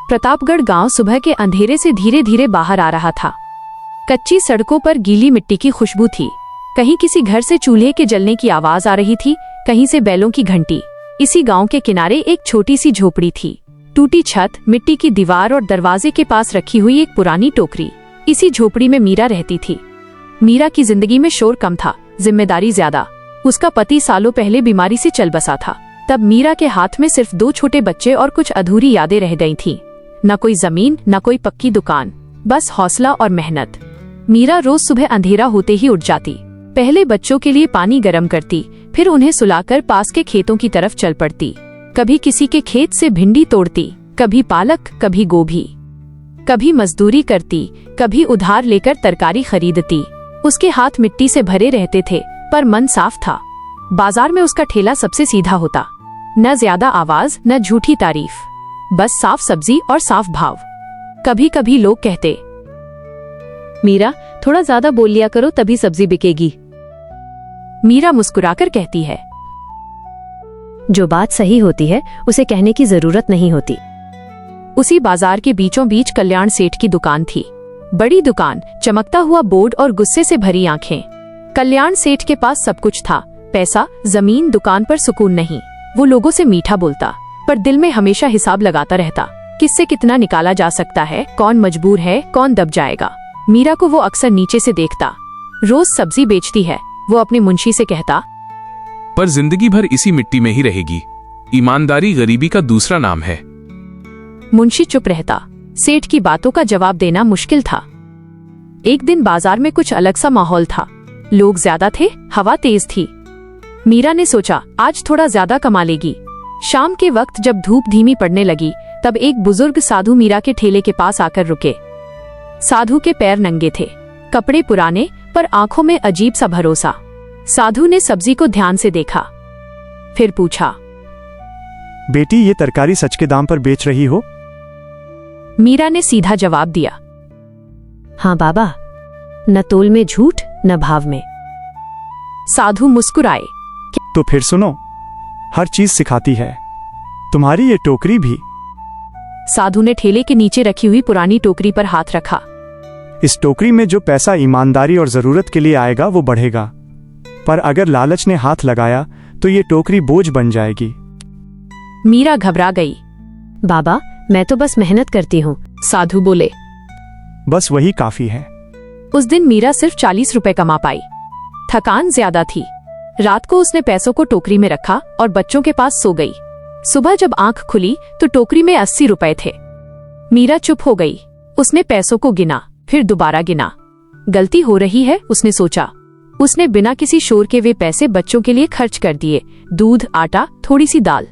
प्रतापगढ़ गांव सुबह के अंधेरे से धीरे धीरे बाहर आ रहा था। कच्ची सड़कों पर गीली मिट्टी की खुशबू थी। कहीं किसी घर से चूल्हे के जलने की आवाज आ रही थी, कहीं से बैलों की घंटी। इसी गांव के किनारे एक छोटी सी झोपड़ी थी। टूटी छत, मिट्टी की दीवार और दरवाजे के पास रखी हुई एक पुरानी टोकरी। इसी झोपड़ी में मीरा रहती थी। मीरा की जिंदगी में शोर कम था, जिम्मेदारी ज्यादा। उसका पति सालों पहले बीमारी से चल बसा था। तब मीरा के हाथ में सिर्फ 2 छोटे बच्चे और कुछ अधूरी यादें रह गई थीं। न कोई जमीन, न कोई पक्की दुकान, बस हौसला और मेहनत। मीरा रोज सुबह अंधेरा होते ही उठ जाती। पहले बच्चों के लिए पानी गर्म करती, फिर उन्हें सुलाकर पास के खेतों की तरफ चल पड़ती। कभी किसी के खेत से भिंडी तोड़ती, कभी पालक, कभी गोभी। कभी मजदूरी करती, कभी उधार लेकर तरकारी खरीदती। उसके हाथ मिट्टी से भरे रहते थे, पर मन साफ था। बाजार में उसका ठेला सबसे सीधा होता। न ज्यादा आवाज, न झूठी तारीफ, बस साफ सब्जी और साफ भाव। कभी कभी लोग कहते, मीरा थोड़ा ज्यादा बोल लिया करो, तभी सब्जी बिकेगी। मीरा मुस्कुराकर कहती है, जो बात सही होती है उसे कहने की जरूरत नहीं होती। उसी बाजार के बीचों बीच कल्याण सेठ की दुकान थी। बड़ी दुकान, चमकता हुआ बोर्ड और गुस्से से भरी आंखें। कल्याण सेठ के पास सब कुछ था, पैसा, जमीन, दुकान पर सुकून नहीं। वो लोगों से मीठा बोलता, पर दिल में हमेशा हिसाब लगाता रहता। किससे कितना निकाला जा सकता है, कौन मजबूर है, कौन दब जाएगा। मीरा को वो अक्सर नीचे से देखता। रोज सब्जी बेचती है, वो अपने मुंशी से कहता, पर जिंदगी भर इसी मिट्टी में ही रहेगी। ईमानदारी गरीबी का दूसरा नाम है। मुंशी चुप रहता। सेठ की बातों का जवाब देना मुश्किल था। एक दिन बाजार में कुछ अलग सा माहौल था। लोग ज्यादा थे, हवा तेज थी। मीरा ने सोचा, आज थोड़ा ज्यादा कमा लेगी। शाम के वक्त जब धूप धीमी पड़ने लगी, तब एक बुजुर्ग साधु मीरा के ठेले के पास आकर रुके। साधु के पैर नंगे थे, कपड़े पुराने, पर आंखों में अजीब सा भरोसा। साधु ने सब्जी को ध्यान से देखा, फिर पूछा, बेटी, ये तरकारी सच के दाम पर बेच रही हो? मीरा ने सीधा जवाब दिया, हाँ बाबा, न तोल में झूठ, न भाव में। साधु मुस्कुराए, तो फिर सुनो, हर चीज सिखाती है, तुम्हारी ये टोकरी भी। साधु ने ठेले के नीचे रखी हुई पुरानी टोकरी पर हाथ रखा। इस टोकरी में जो पैसा ईमानदारी और जरूरत के लिए आएगा वो बढ़ेगा, पर अगर लालच ने हाथ लगाया तो ये टोकरी बोझ बन जाएगी। मीरा घबरा गई। बाबा, मैं तो बस मेहनत करती हूँ। साधु बोले, बस वही काफी है। उस दिन मीरा सिर्फ 40 रुपए कमा पाई। थकान ज्यादा थी। रात को उसने पैसों को टोकरी में रखा और बच्चों के पास सो गई। सुबह जब आंख खुली तो टोकरी में 80 रुपए थे। मीरा चुप हो गई। उसने पैसों को गिना, फिर दोबारा गिना। गलती हो रही है, उसने सोचा। उसने बिना किसी शोर के वे पैसे बच्चों के लिए खर्च कर दिए। दूध, आटा, थोड़ी सी दाल।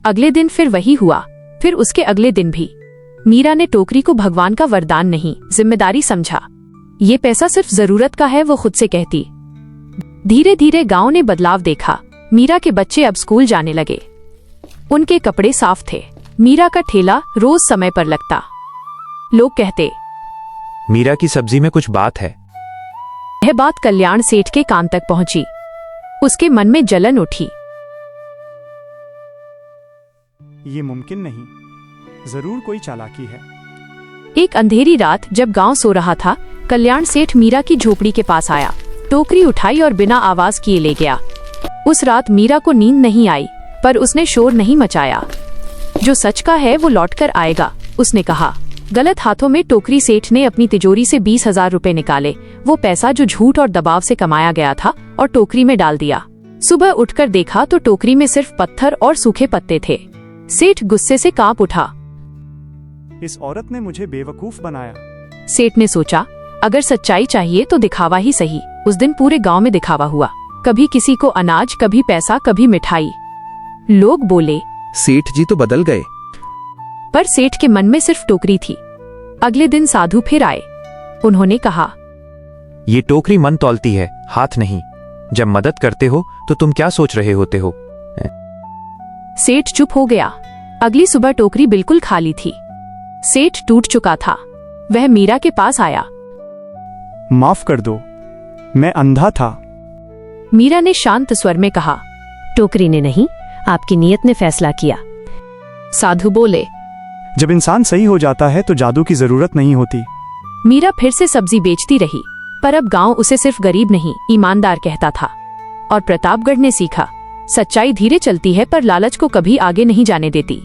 अगले दिन फिर वही हुआ, फिर उसके अगले दिन भी। मीरा ने टोकरी को भगवान का वरदान नहीं, जिम्मेदारी समझा। ये पैसा सिर्फ जरूरत का है, वो खुद से कहती। धीरे धीरे गांव ने बदलाव देखा। मीरा के बच्चे अब स्कूल जाने लगे। उनके कपड़े साफ थे। मीरा का ठेला रोज समय पर लगता। लोग कहते, मीरा की सब्जी में कुछ बात है। यह बात कल्याण सेठ के कान तक पहुंची। उसके मन में जलन उठी। ये मुमकिन नहीं, जरूर कोई चालाकी है। एक अंधेरी रात जब गांव सो रहा था, कल्याण सेठ मीरा की झोपड़ी के पास आया, टोकरी उठाई और बिना आवाज किए ले गया। उस रात मीरा को नींद नहीं आई, पर उसने शोर नहीं मचाया। जो सच का है वो लौट कर आएगा, उसने कहा। गलत हाथों में टोकरी सेठ ने अपनी तिजोरी से 20,000 रुपए निकाले। वो पैसा जो झूठ और दबाव से कमाया गया था, और टोकरी में डाल दिया। सुबह उठकर देखा तो टोकरी में सिर्फ पत्थर और सूखे पत्ते थे। सेठ गुस्से से कांप उठा। इस औरत ने मुझे बेवकूफ बनाया। सेठ ने सोचा, अगर सच्चाई चाहिए तो दिखावा ही सही। उस दिन पूरे गांव में दिखावा हुआ। कभी किसी को अनाज, कभी पैसा, कभी मिठाई। लोग बोले, सेठ जी तो बदल गए। पर सेठ के मन में सिर्फ टोकरी थी। अगले दिन साधु फिर आए। उन्होंने कहा, ये टोकरी मन तौलती है, हाथ नहीं। जब मदद करते हो तो तुम क्या सोच रहे होते हो? सेठ चुप हो गया। अगली सुबह टोकरी बिल्कुल खाली थी। सेठ टूट चुका था। वह मीरा के पास आया। माफ कर दो, मैं अंधा था। मीरा ने शांत स्वर में कहा, टोकरी ने नहीं, आपकी नीयत ने फैसला किया। साधु बोले, जब इंसान सही हो जाता है तो जादू की जरूरत नहीं होती। मीरा फिर से सब्जी बेचती रही, पर अब गांव उसे सिर्फ गरीब नहीं ईमानदार कहता था। और प्रतापगढ़ ने सीखा, सच्चाई धीरे चलती है पर लालच को कभी आगे नहीं जाने देती।